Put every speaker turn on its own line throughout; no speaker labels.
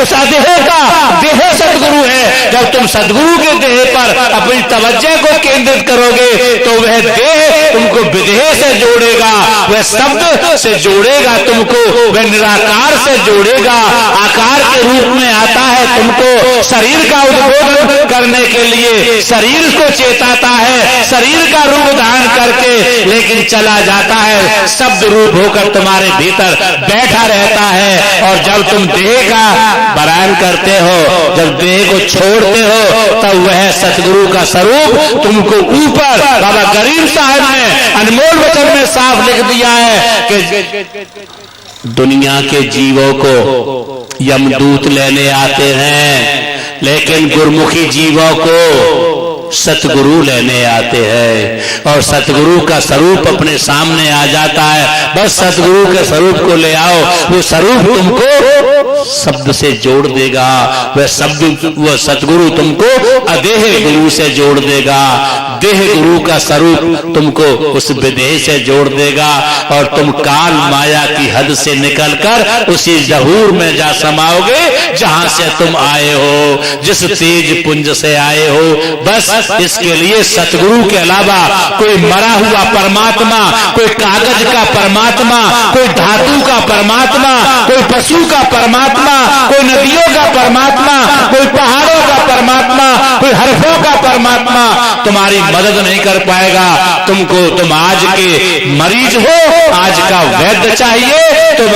उस देह का देह सतगुरु है। जब तुम सतगुरु के देह पर अपनी तवज्जो को केंद्रित करोगे तो वह देह तुमको विदेह से जोड़ेगा, वह शब्द से जोड़ेगा तुमको, वह निराकार से जोड़ेगा, आकार के रूप में आता है तुमको शरीर का उद्बोधन करने के लिए, शरीर को चेताता है, शरीर का रूप धारण करके, लेकिन चला जाता है शब्द रूप होकर तुम्हारे भीतर बैठा रहता है। और जब तुम देह का बयान करते हो, जब देह को छोड़ते हो, तब वह सतगुरु का स्वरूप तुमको ऊपर, बाबा गरीब साहब ने अनमोल वचन में साफ लिख दिया है कि दुनिया के जीवों को यमदूत लेने आते हैं, लेकिन गुरमुखी जीवों को सतगुरु लेने आते हैं। और सतगुरु का स्वरूप अपने सामने आ जाता है, बस सतगुरु के स्वरूप को ले आओ, वो स्वरूप तुमको शब्द से जोड़ देगा, वह शब्द, वह सतगुरु तुमको अदेह गुरु से जोड़ देगा, देह गुरु का स्वरूप तुमको उस विदेह से जोड़ देगा, और तुम काल माया की हद से निकलकर उसी जहूर में जा समाओगे जहां से तुम आए हो, जिस तेज पुंज से आए हो। बस इसके लिए सतगुरु के अलावा कोई मरा हुआ परमात्मा, कोई कागज का परमात्मा, कोई धातु का परमात्मा, कोई पशु का परमात्मा, कोई नदियों का परमात्मा, कोई पहाड़ों का परमात्मा, कोई हर्फों का परमात्मा तुम्हारी मदद नहीं कर पाएगा। तुमको, तुम आज के मरीज हो, आज का वैद्य चाहिए, तुम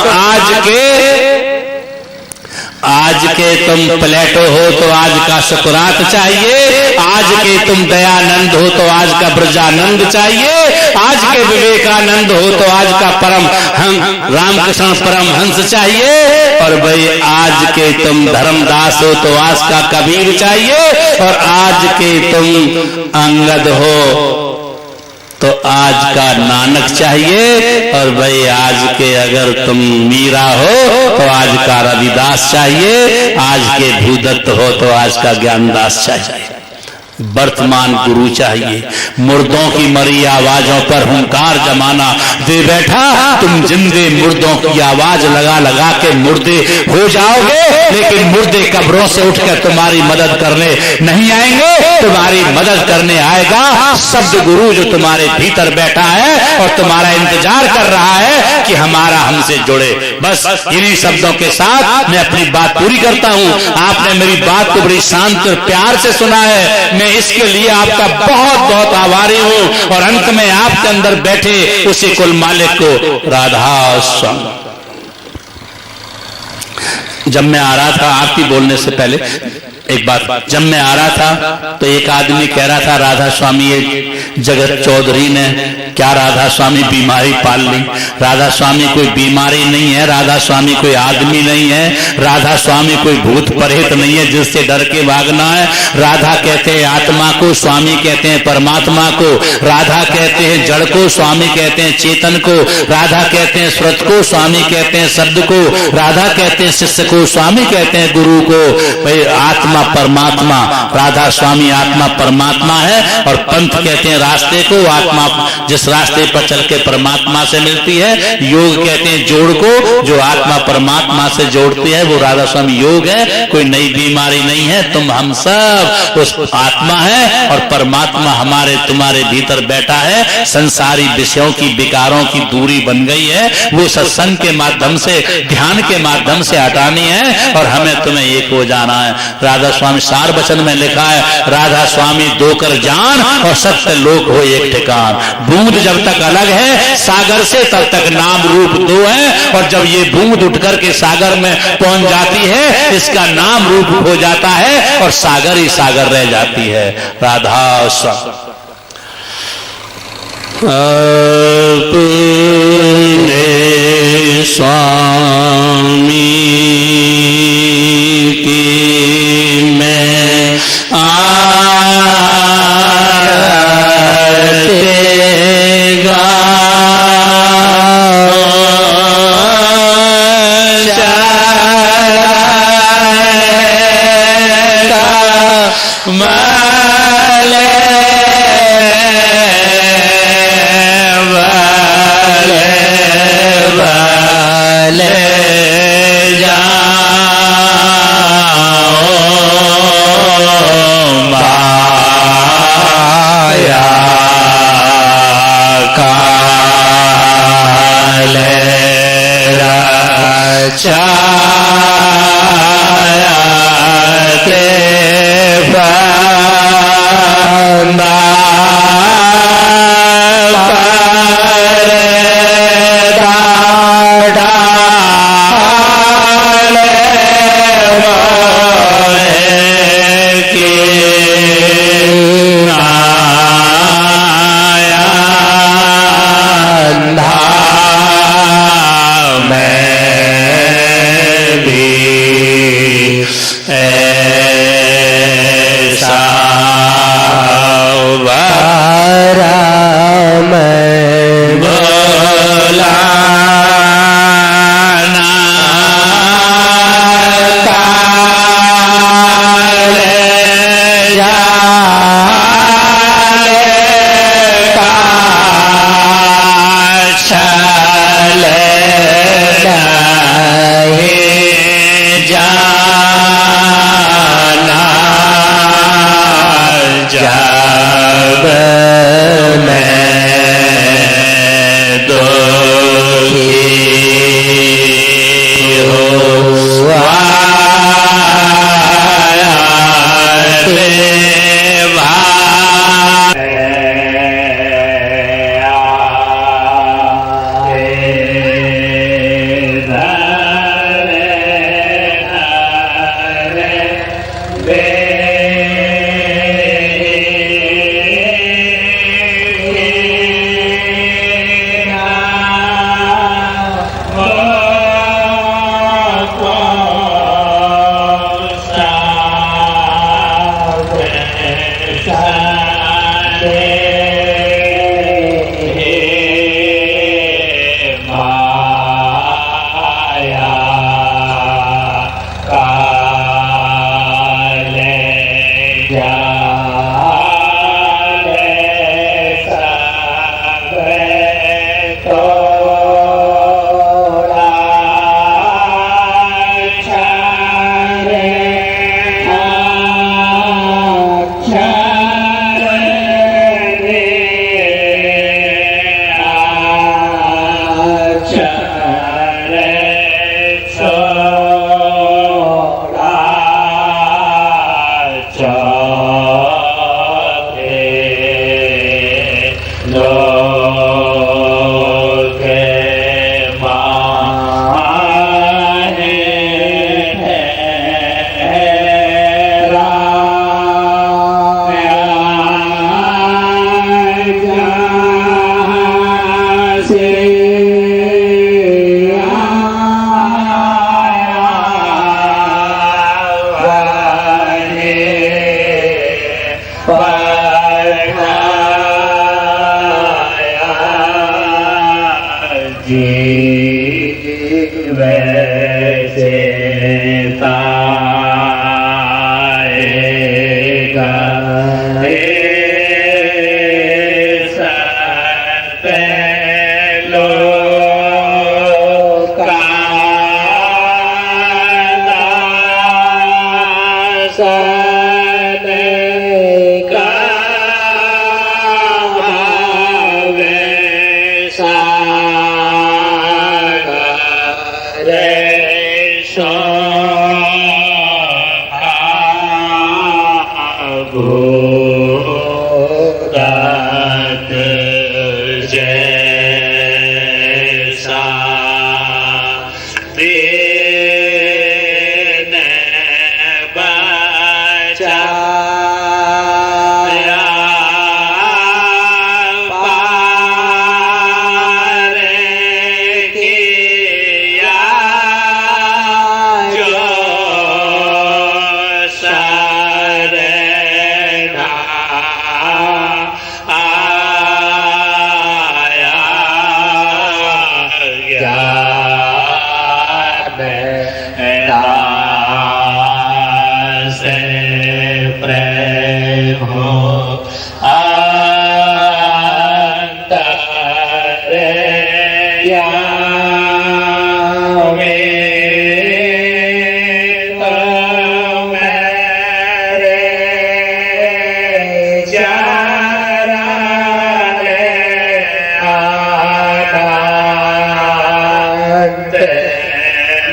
आज के तुम प्लेटो हो तो आज का सुकरात चाहिए, आज के तुम दयानंद हो तो आज का ब्रजानंद चाहिए, आज के विवेकानंद हो तो आज का परम रामकृष्ण परम हंस चाहिए, और भाई आज के तुम धर्मदास हो तो आज का कबीर चाहिए, और आज के तुम अंगद हो तो आज का नानक चाहिए, और भाई आज के अगर तुम मीरा हो तो आज का रविदास चाहिए, आज के भूदत्त हो तो आज का ज्ञानदास चाहिए। वर्तमान गुरु चाहिए। मुर्दों की मरी आवाजों पर हुंकार जमाना दे बैठा, तुम जिंदे मुर्दों की आवाज लगा लगा के मुर्दे हो जाओगे, लेकिन मुर्दे कब्रों से उठकर तुम्हारी मदद करने नहीं आएंगे, तुम्हारी मदद करने आएगा शब्द गुरु जो तुम्हारे भीतर बैठा है और तुम्हारा इंतजार कर रहा है कि हमारा हमसे जुड़े। बस इन्हीं शब्दों के साथ मैं अपनी बात पूरी करता हूं। आपने मेरी बात को बड़ी शांत और प्यार से सुना है, मैं इसके लिए आपका बहुत बहुत आभारी हूं, और अंत में आपके अंदर बैठे उसी कुल मालिक को राधा स्वामी। जब मैं आ रहा था, आपकी बोलने से पहले एक बात, जब मैं आ रहा था तो एक आदमी कह रहा था, राधा स्वामी ये जगत चौधरी ने क्या राधा स्वामी बीमारी पाल ली। राधा स्वामी कोई बीमारी नहीं है, राधा स्वामी कोई आदमी नहीं है, राधा स्वामी कोई भूत प्रेत नहीं है जिससे डर के भागना है। राधा कहते हैं आत्मा को, स्वामी कहते हैं परमात्मा को, राधा कहते हैं जड़ को, स्वामी कहते हैं चेतन को, राधा कहते हैं श्रुत को, स्वामी कहते हैं शब्द को, राधा कहते हैं शिष्य को, स्वामी कहते हैं गुरु को। भाई आत्मा परमात्मा, राधा स्वामी आत्मा परमात्मा है, और पंथ कहते हैं रास्ते को, आत्मा जिस रास्ते पर चल के परमात्मा से मिलती है। योग कहते हैं जोड़ को, जो आत्मा परमात्मा से जोड़ती है वो राधा स्वामी योग है। कोई नई बीमारी नहीं है, तुम हम सब उस आत्मा है और परमात्मा हमारे तुम्हारे भीतर बैठा है। संसारी विषयों की विकारों की दूरी बन गई है, वो सत्संग के माध्यम से, ध्यान के माध्यम से हटानी है, और हमें तुम्हें एक हो जाना है। राधा स्वामी सार वचन में लिखा है, राधा स्वामी दो कर जान और सत्य लोक हो एक ठिकान। बूंद जब तक अलग है सागर से, तब तक नाम रूप दो है, और जब ये बूंद उठकर के सागर में पहुंच जाती है, इसका नाम रूप हो जाता है और सागर ही सागर रह जाती है। राधा स्वामी स्वामी की मैं जा जाना जब मैं दुखी हुआ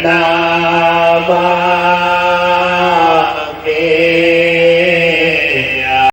Namah